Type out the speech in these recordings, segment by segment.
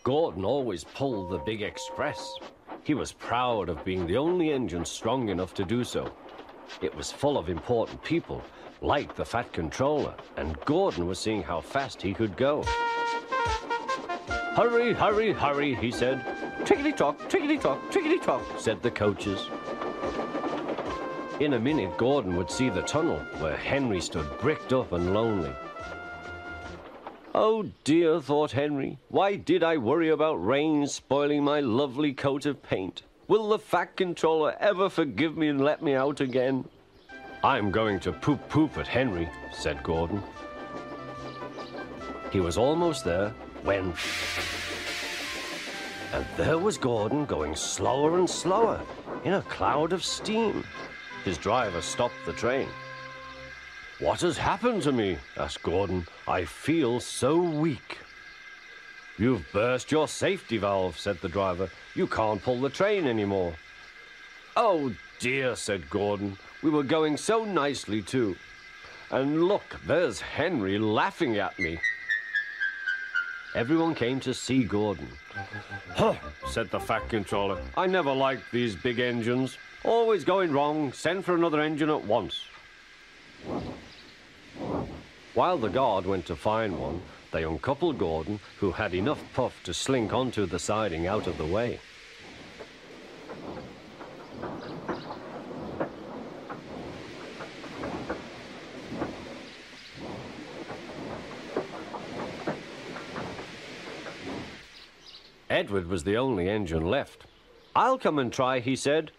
Gordon always pulled the big express. He was proud of being the only engine strong enough to do so. It was full of important people, like the Fat Controller, and Gordon was seeing how fast he could go. "Hurry, hurry, hurry," he said. "Tickety-tock, tickety-tock, tickety-tock," said the coaches. In a minute, Gordon would see the tunnel where Henry stood bricked up and lonely. "Oh dear," thought Henry, "why did I worry about rain spoiling my lovely coat of paint? Will the Fat Controller ever forgive me and let me out again?" "I'm going to poop at Henry," said Gordon. He was almost there when... And there was Gordon going slower and slower in a cloud of steam. His driver stopped the train. "What has happened to me?" asked Gordon. "I feel so weak." "You've burst your safety valve," said the driver. "You can't pull the train anymore." "Oh dear," said Gordon. "We were going so nicely too. And look, there's Henry laughing at me." Everyone came to see Gordon. "Huh," said the Fat Controller. "I never liked these big engines. Always going wrong. Send for another engine at once." While the guard went to find one, they uncoupled Gordon, who had enough puff to slink onto the siding out of the way. Edward was the only engine left. "I'll come and try," he said.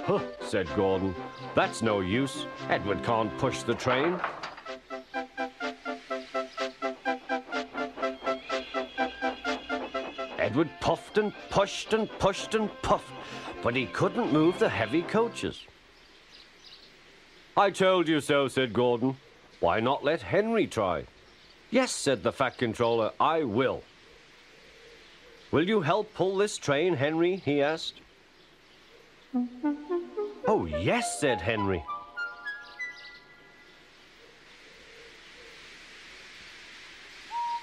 "Huh," said Gordon. "That's no use. Edward can't push the train." Edward puffed and pushed and pushed and puffed, but he couldn't move the heavy coaches. "I told you so," said Gordon. "Why not let Henry try?" "Yes," said the Fat Controller, "I will." "Will you help pull this train, Henry?" he asked. "Oh, yes," said Henry.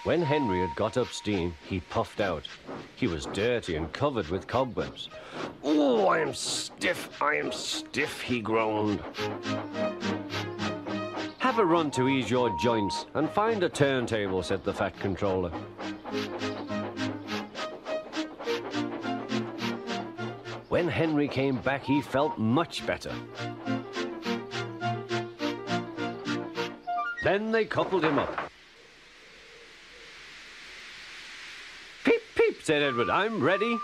When Henry had got up steam, he puffed out. He was dirty and covered with cobwebs. "Oh, I am stiff," he groaned. "Have a run to ease your joints and find a turntable," said the Fat Controller. When Henry came back, he felt much better. Then they coupled him up. "Peep, peep," said Edward, "I'm ready."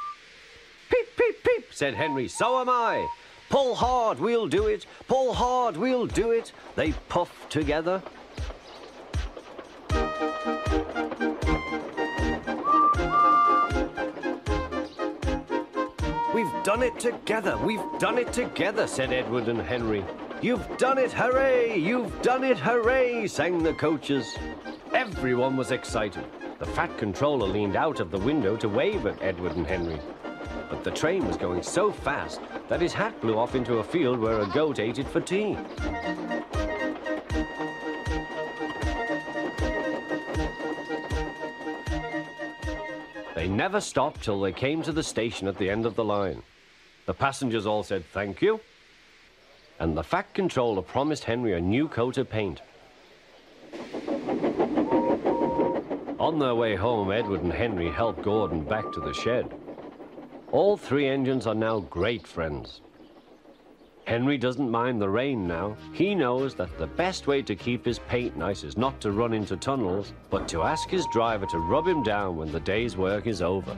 "Peep, peep, peep," said Henry, "so am I." "Pull hard, we'll do it. Pull hard, we'll do it." They puffed together. "We've done it together, we've done it together," said Edward and Henry. "You've done it, hooray! You've done it, hooray!" sang the coaches. Everyone was excited. The Fat Controller leaned out of the window to wave at Edward and Henry. But the train was going so fast that his hat blew off into a field where a goat ate it for tea. They never stopped till they came to the station at the end of the line. The passengers all said thank you, and the Fat Controller promised Henry a new coat of paint. On their way home, Edward and Henry helped Gordon back to the shed. All three engines are now great friends. Henry doesn't mind the rain now. He knows that the best way to keep his paint nice is not to run into tunnels, but to ask his driver to rub him down when the day's work is over.